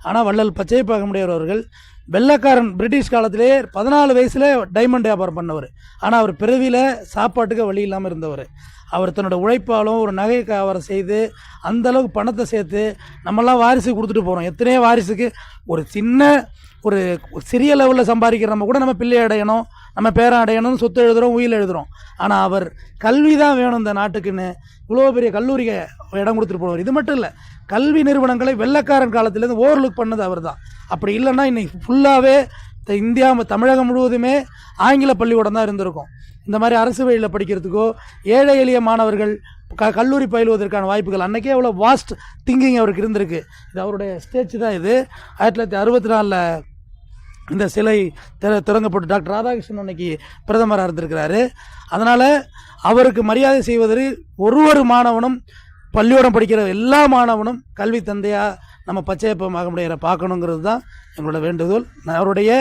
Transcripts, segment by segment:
ஆனால் வள்ளல் பச்சையப்பாக்கமுடையார் அவர்கள் வெள்ளைக்காரன் பிரிட்டிஷ் காலத்திலே 14 வயசில் டைமண்ட் வியாபாரம் பண்ணவர். ஆனால் அவர் பிறவியில் சாப்பாட்டுக்கு வழி இல்லாமல் இருந்தவர். அவர் தன்னோட உழைப்பாலும் ஒரு நகை வியாபாரம் செய்து அந்தளவுக்கு பணத்தை சேர்த்து நம்மெல்லாம் வாரிசு கொடுத்துட்டு போகிறோம். எத்தனையோ வாரிசுக்கு ஒரு சிறிய லெவலில் சம்பாதிக்கிறநம்ம கூட நம்ம பிள்ளை அடையணும், நம்ம பேரன் அடையணும்னு சொத்து எழுதுகிறோம், உயில் எழுதுகிறோம். ஆனால் அவர் கல்வி தான் வேணும் இந்த நாட்டுக்குன்னு இவ்வளோ பெரிய கல்லூரிக்கு இடம் கொடுத்துட்டு போனவர். இது மட்டும் இல்லை, கல்வி நிறுவனங்களை வெள்ளைக்காரன் காலத்துலேருந்து ஓவர்லுக் பண்ணது அவர் தான். அப்படி இல்லைன்னா இன்றைக்கி ஃபுல்லாகவே இந்தியா தமிழகம் முழுவதுமே ஆங்கில பள்ளிக்கூடம் தான் இருந்திருக்கும். இந்த மாதிரி அரசு வழியில் படிக்கிறதுக்கோ ஏழை எளிய மாணவர்கள் கல்லூரி பயிலுவதற்கான வாய்ப்புகள் அன்றைக்கே அவ்வளோ வாஸ்ட் திங்கிங் அவருக்கு இருந்திருக்கு. இது அவருடைய ஸ்டேஜ் தான். இது 1964 இந்த சிலை திறங்கப்பட்டு டாக்டர் ராதாகிருஷ்ணன் அன்னைக்கு பிரதமராக இருந்திருக்கிறாரு. அதனால் அவருக்கு மரியாதை செய்வதற்கு ஒரு மாணவனும் பள்ளியோடம் படிக்கிற எல்லா மாணவனும் கல்வி தந்தையாக நம்ம பச்சையப்பமாகமுடையாரை பார்க்கணுங்கிறது தான் எங்களோட வேண்டுகோள். அவருடைய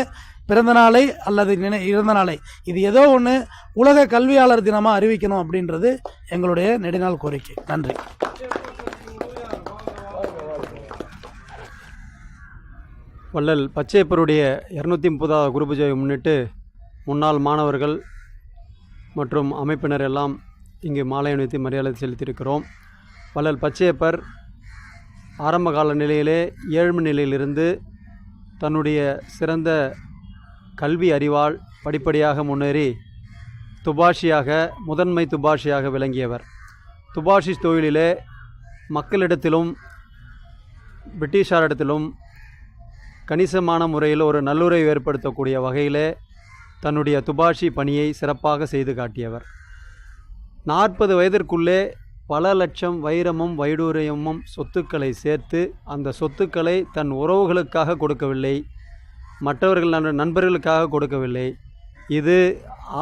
பிறந்த நாளை அல்லது இறந்த நாளை இது ஏதோ ஒன்று உலக கல்வியாளர் தினமாக அறிவிக்கணும் அப்படின்றது எங்களுடைய நெடுநாள் கோரிக்கை. நன்றி. வள்ளல் பச்சையப்பருடைய 230வது குரு பூஜையை முன்னிட்டு முன்னாள் மாணவர்கள் மற்றும் அமைப்பினர் எல்லாம் இங்கு மாலை அணிவித்து மரியாதை செலுத்தியிருக்கிறோம். வள்ளல் பச்சையப்பர் ஆரம்ப கால நிலையிலே ஏழ்மை நிலையிலிருந்து தன்னுடைய சிறந்த கல்வி அறிவால் படிப்படியாக முன்னேறி முதன்மை துபாஷியாக விளங்கியவர். துபாஷி தொழிலிலே மக்களிடத்திலும் பிரிட்டிஷாரிடத்திலும் கணிசமான முறையில் ஒரு நல்லுறவை ஏற்படுத்தக்கூடிய வகையிலே தன்னுடைய துபாஷி பணியை சிறப்பாக செய்து காட்டியவர். 40 வயதிற்குள்ளே பல லட்சம் வைரமும் வைடூரியமும் சொத்துக்களை சேர்த்து அந்த சொத்துக்களை தன் உறவுகளுக்காக கொடுக்கவில்லை, மற்றவர்கள் நண்பர்களுக்காக கொடுக்கவில்லை. இது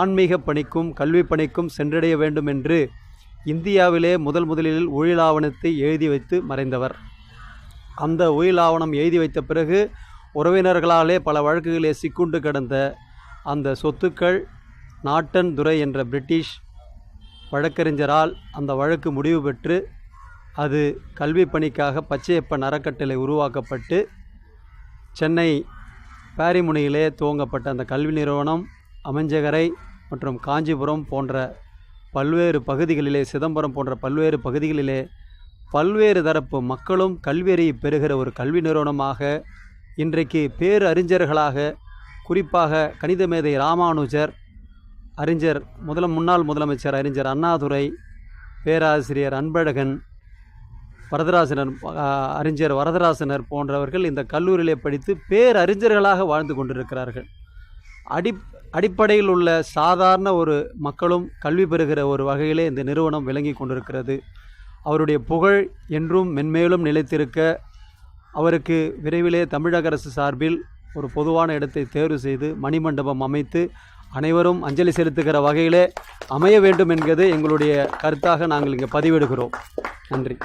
ஆன்மீக பணிக்கும் கல்வி பணிக்கும் சென்றடைய வேண்டும் என்று இந்தியாவிலே முதலில் உயிலாவணத்தை எழுதி வைத்து மறைந்தவர். அந்த உயிலாவணம் எழுதி வைத்த பிறகு உறவினர்களாலே பல வழக்குகளே சிக்குண்டு கிடந்த அந்த சொத்துக்கள் நாட்டன் துரை என்ற பிரிட்டிஷ் வழக்கறிஞரால் அந்த வழக்கு முடிவு பெற்று அது கல்வி பணிக்காக பச்சையப்பன் அறக்கட்டளை உருவாக்கப்பட்டு சென்னை பாரிமுனையிலே துவங்கப்பட்ட அந்த கல்வி நிறுவனம் அமைஞ்சகரை மற்றும் காஞ்சிபுரம் போன்ற பல்வேறு பகுதிகளிலே, சிதம்பரம் போன்ற பல்வேறு பகுதிகளிலே பல்வேறு தரப்பு மக்களும் கல்வியறியை பெறுகிற ஒரு கல்வி நிறுவனமாக இன்றைக்கு பேரு அறிஞர்களாக, குறிப்பாக கணித மேதை ராமானுஜர், முன்னாள் முதலமைச்சர் அறிஞர் அண்ணாதுரை, பேராசிரியர் அன்பழகன், அறிஞர் வரதராசனர் போன்றவர்கள் இந்த கல்லூரியிலே படித்து பேரறிஞர்களாக வாழ்ந்து கொண்டிருக்கிறார்கள். அடிப்படையில் உள்ள சாதாரண ஒரு மக்களும் கல்வி பெறுகிற ஒரு வகையிலே இந்த நிறுவனம் விளங்கி கொண்டிருக்கிறது. அவருடைய புகழ் என்றும் மென்மேலும் நிலைத்திருக்க அவருக்கு விரைவிலே தமிழக அரசு சார்பில் ஒரு பொதுவான இடத்தை தேர்வு செய்து மணிமண்டபம் அமைத்து அனைவரும் அஞ்சலி செலுத்துகிற வகையிலே அமைய வேண்டும் என்பது எங்களுடைய கருத்தாக நாங்கள் இங்கே பதிவிடுகிறோம். நன்றி.